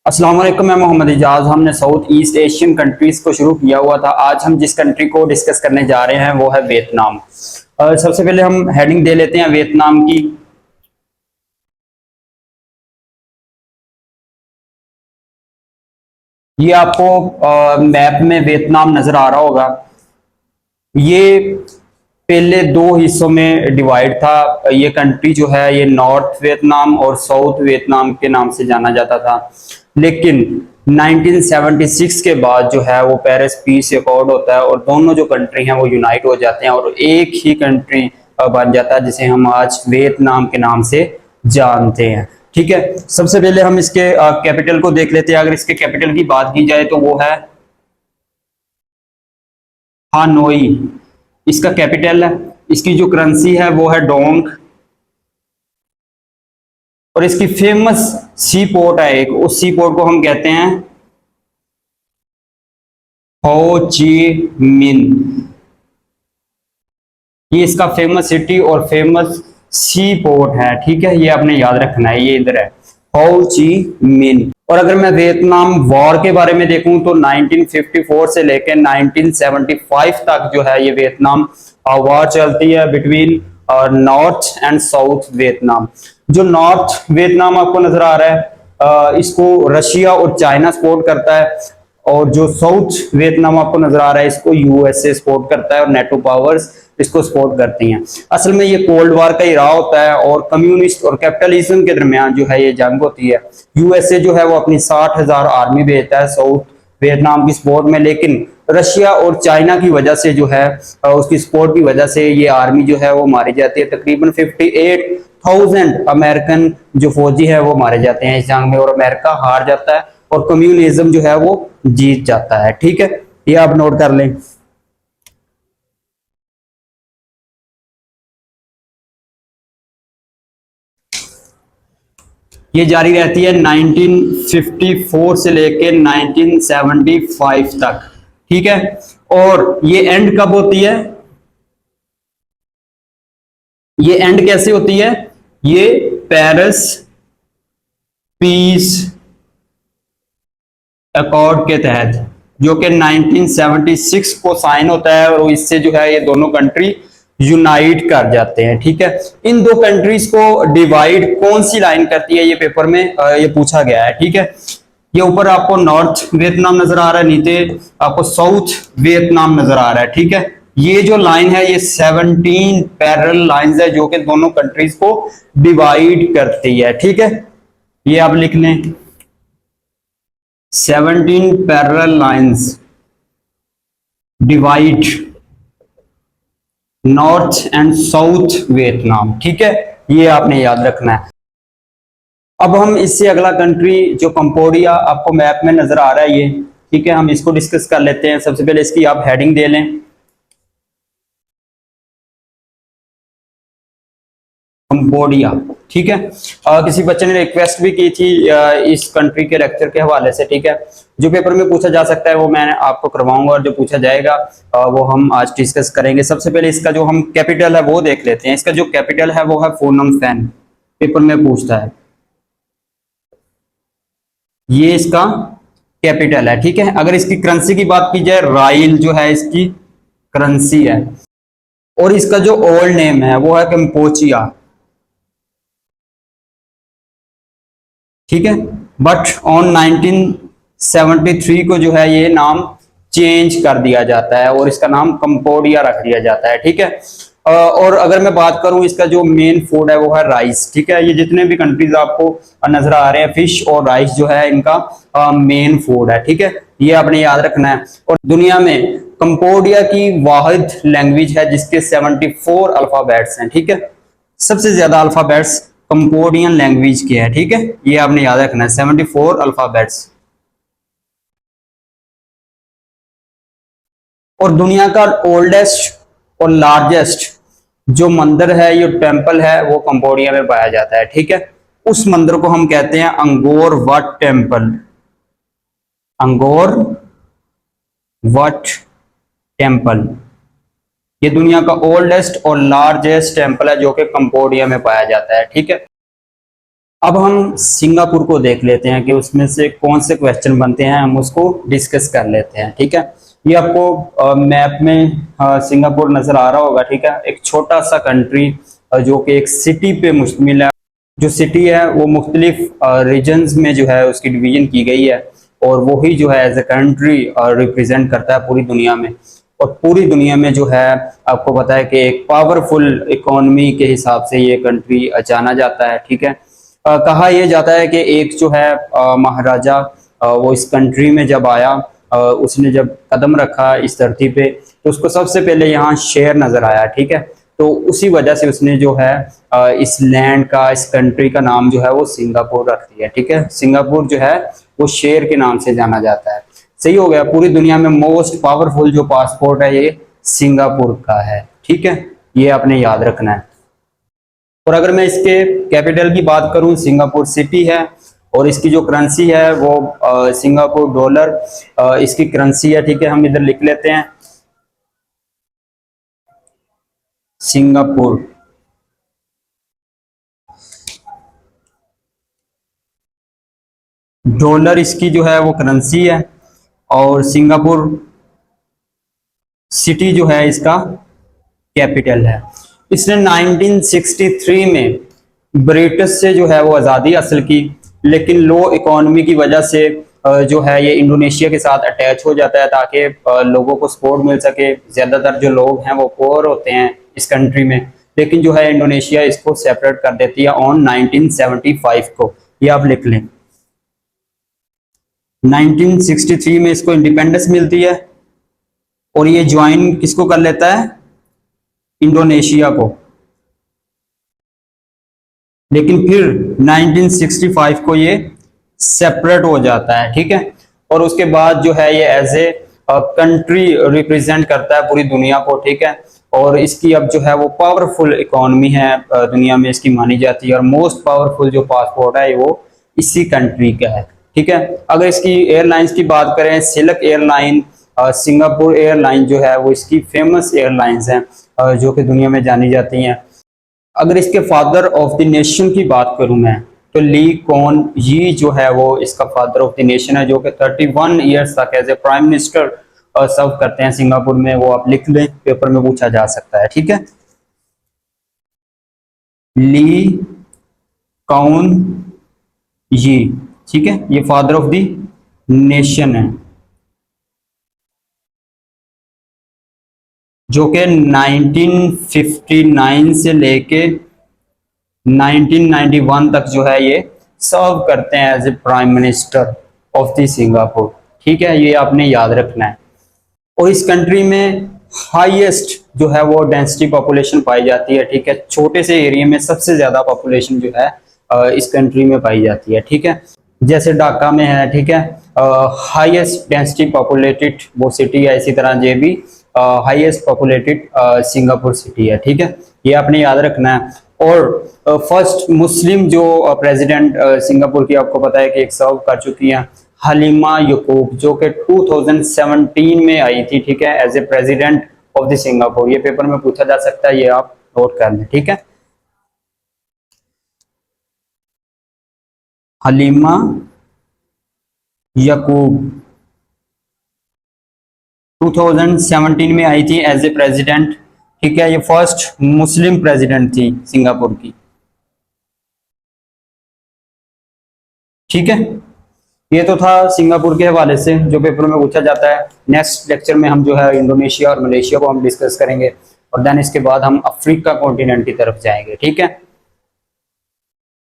अस्सलाम वालेकुम, मैं मोहम्मद इजाज। हमने साउथ ईस्ट एशियन कंट्रीज को शुरू किया हुआ था। आज हम जिस कंट्री को डिस्कस करने जा रहे हैं वो है वियतनाम। सबसे पहले हम हेडिंग दे लेते हैं वियतनाम की। ये आपको मैप में वियतनाम नजर आ रहा होगा। ये पहले दो हिस्सों में डिवाइड था। ये कंट्री जो है ये नॉर्थ वियतनाम और साउथ वियतनाम के नाम से जाना जाता था, लेकिन 1976 के बाद जो है वो पेरिस पीस अकॉर्ड होता है और दोनों जो कंट्री हैं वो यूनाइट हो जाते हैं और एक ही कंट्री बन जाता है जिसे हम आज वियतनाम के नाम से जानते हैं। ठीक है, सबसे पहले हम इसके कैपिटल को देख लेते हैं। अगर इसके कैपिटल की बात की जाए तो वो है हानोई। इसका कैपिटल है। इसकी जो करेंसी है वो है डोंग और इसकी फेमस सी पोर्ट है एक, उस सी पोर्ट को हम कहते हैं हो ची मिन। ये इसका फेमस सिटी और फेमस सी पोर्ट है। ठीक है, ये आपने याद रखना है, ये इधर है हो ची मिन। और अगर मैं वियतनाम वॉर के बारे में देखूं तो 1954 से लेकर 1975 तक जो है ये वियतनाम वॉर चलती है between north and south Vietnam. जो नॉर्थ वियतनाम आपको नजर आ रहा है इसको रशिया और चाइना सपोर्ट करता है, और जो साउथ वियतनाम आपको नजर आ रहा है इसको यूएसए सपोर्ट करता है और नेटो पावर्स इसको सपोर्ट करती हैं। असल में ये कोल्ड वार का ही रहा होता है और कम्युनिस्ट और कैपिटलिज्म के दरमियान जो है ये जंग होती है। यूएसए जो है वो अपनी 60,000 आर्मी भेजता है साउथ वियतनाम की सपोर्ट में, लेकिन रशिया और चाइना की वजह से जो है उसकी सपोर्ट की वजह से ये आर्मी जो है वो मारी जाती है। तकरीबन 58,000 अमेरिकन जो फौजी है वो मारे जाते हैं इस जंग में और अमेरिका हार जाता है और कम्युनिज्म जो है वो जीत जाता है। ठीक है, ये आप नोट कर लें। ये जारी रहती है 1954 से लेकर 1975 तक। ठीक है, और ये एंड कब होती है? ये एंड कैसे होती है? ये पेरिस पीस अकॉर्ड के तहत, जो कि 1976 को साइन होता है और इससे जो है ये दोनों कंट्री यूनाइट कर जाते हैं। ठीक है, इन दो कंट्रीज को डिवाइड कौन सी लाइन करती है ये पेपर में ये पूछा गया है। ठीक है, ये ऊपर आपको नॉर्थ वियतनाम नजर आ रहा है, नीचे आपको साउथ वियतनाम नजर आ रहा है। ठीक है, ये जो लाइन है ये 17 पैरेलल लाइंस है जो कि दोनों कंट्रीज को डिवाइड करती है। ठीक है, ये आप लिख लें 17 parallel lines divide north and south Vietnam. ठीक है, ये आपने याद रखना है। अब हम इससे अगला कंट्री जो कंबोडिया आपको मैप में नजर आ रहा है ये, ठीक है, हम इसको डिस्कस कर लेते हैं। सबसे पहले इसकी आप हेडिंग दे लें कंबोडिया। ठीक है, किसी बच्चे ने रिक्वेस्ट भी की थी इस कंट्री के लेक्चर के हवाले से। ठीक है, जो पेपर में पूछा जा सकता है वो मैं आपको करवाऊंगा और जो पूछा जाएगा वो हम आज डिस्कस करेंगे। सबसे पहले इसका जो हम कैपिटल है वो देख लेते हैं। इसका जो कैपिटल है वो है फोनम पेन, पेपर में पूछता है, ये इसका कैपिटल है। ठीक है, अगर इसकी करेंसी की बात की जाए राइल जो है इसकी करेंसी है, और इसका जो ओल्ड नेम है वो है कंपोचिया। ठीक है, बट ऑन 1973 को जो है ये नाम चेंज कर दिया जाता है और इसका नाम कंबोडिया रख दिया जाता है। ठीक है, और अगर मैं बात करूं इसका जो मेन फूड है वो है राइस। ठीक है, ये जितने भी कंट्रीज आपको नजर आ रहे हैं फिश और राइस जो है इनका मेन फूड है। ठीक है, ये आपने याद रखना है। और दुनिया में कंबोडिया की वाहिद लैंग्वेज है जिसके 74 अल्फाबेट्स हैं। ठीक है, सबसे ज्यादा अल्फाबेट्स कंबोडियन लैंग्वेज के है। ठीक है, ये आपने याद रखना है 74 अल्फाबेट्स। और दुनिया का ओल्डेस्ट और लार्जेस्ट जो मंदिर है, ये टेंपल है, वो कंबोडिया में पाया जाता है। ठीक है, उस मंदिर को हम कहते हैं अंगोर what temple. Angor what temple ये दुनिया का ओल्डेस्ट और लार्जेस्ट टेंपल है जो कि कंबोडिया में पाया जाता है। ठीक है, अब हम सिंगापुर को देख लेते हैं कि उसमें से कौन से क्वेश्चन बनते हैं, हम उसको डिस्कस कर लेते हैं। ठीक है, ये आपको मैप में सिंगापुर नजर आ रहा होगा। ठीक है, एक छोटा सा कंट्री जो कि एक सिटी पे मुश्तमिल है। जो सिटी है वो मुख्तलिफ रीजन्स में जो है उसकी डिवीजन की गई है, और वही जो है एज ए कंट्री रिप्रेजेंट करता है पूरी दुनिया में। और पूरी दुनिया में जो है आपको पता है कि एक पावरफुल इकोनॉमी के हिसाब से ये कंट्री जाना जाता है। ठीक है, कहा यह जाता है कि एक जो है महाराजा वो इस कंट्री में जब आया, उसने जब कदम रखा इस धरती पे, तो उसको सबसे पहले यहाँ शेर नजर आया। ठीक है, तो उसी वजह से उसने जो है इस लैंड का, इस कंट्री का नाम जो है वो सिंगापुर रख दिया। ठीक है, सिंगापुर जो है वो शेर के नाम से जाना जाता है। सही हो गया, पूरी दुनिया में मोस्ट पावरफुल जो पासपोर्ट है ये सिंगापुर का है। ठीक है, ये आपने याद रखना है। और अगर मैं इसके कैपिटल की बात करूं, सिंगापुर सिटी है, और इसकी जो करेंसी है वो सिंगापुर डॉलर इसकी करेंसी है। ठीक है, हम इधर लिख लेते हैं सिंगापुर। डॉलर इसकी जो है वो करेंसी है, और सिंगापुर सिटी जो है इसका कैपिटल है। इसने 1963 में ब्रिटिश से जो है वो आज़ादी हासिल की, लेकिन लो इकोनॉमी की वजह से जो है ये इंडोनेशिया के साथ अटैच हो जाता है, ताकि लोगों को सपोर्ट मिल सके। ज़्यादातर जो लोग हैं वो पुअर होते हैं इस कंट्री में, लेकिन जो है इंडोनेशिया इसको सेपरेट कर देती है ऑन 1975 को। ये आप लिख लें, 1963 में इसको इंडिपेंडेंस मिलती है, और ये ज्वाइन किसको कर लेता है, इंडोनेशिया को। लेकिन फिर 1965 को ये सेपरेट हो जाता है। ठीक है, और उसके बाद जो है ये एज ए कंट्री रिप्रेजेंट करता है पूरी दुनिया को। ठीक है, और इसकी अब जो है वो पावरफुल इकोनॉमी है, दुनिया में इसकी मानी जाती है, और मोस्ट पावरफुल जो पासपोर्ट है वो इसी कंट्री का है। ठीक है, अगर इसकी एयरलाइंस की बात करें, सिल्क एयरलाइन, सिंगापुर एयरलाइन जो है वो इसकी फेमस एयरलाइंस हैं जो कि दुनिया में जानी जाती हैं। अगर इसके फादर ऑफ द नेशन की बात करूं मैं, तो ली कॉन यी जो है वो इसका फादर ऑफ द नेशन है, जो कि 31 ईयर्स तक एज ए प्राइम मिनिस्टर सर्व करते हैं सिंगापुर में। वो आप लिख लें, पेपर में पूछा जा सकता है। ठीक है, ली कॉन यी। ठीक है, ये फादर ऑफ द नेशन है, जो कि 1959 से लेके 1991 तक जो है ये सर्व करते हैं as a prime minister of the Singapore. ठीक है, ये आपने याद रखना है। और इस कंट्री में हाईएस्ट जो है वो डेंसिटी पॉपुलेशन पाई जाती है। ठीक है, छोटे से एरिया में सबसे ज्यादा पॉपुलेशन जो है इस कंट्री में पाई जाती है। ठीक है, जैसे ढाका में है। ठीक है, हाईएस्ट डेंसिटी पॉपुलेटेड वो सिटी है। इसी तरह ये भी हाईएस्ट पॉपुलेटेड सिंगापुर सिटी है। ठीक है, ये आपने याद रखना है। और फर्स्ट मुस्लिम जो प्रेसिडेंट सिंगापुर की आपको पता है कि एक सर्व कर चुकी हैं, हलीमा याकूब, जो कि 2017 में आई थी। ठीक है, as a president of the Singapore. ये पेपर में पूछा जा सकता है, ये आप नोट कर लें। ठीक है, हलीमा याकूब 2017 में आई थी एज ए प्रेसिडेंट। ठीक है, ये फर्स्ट मुस्लिम प्रेसिडेंट थी सिंगापुर की। ठीक है, ये तो था सिंगापुर के हवाले से जो पेपर में पूछा जाता है। नेक्स्ट लेक्चर में हम जो है इंडोनेशिया और मलेशिया को हम डिस्कस करेंगे, और देन इसके बाद हम अफ्रीका कॉन्टिनेंट की तरफ जाएंगे। ठीक है।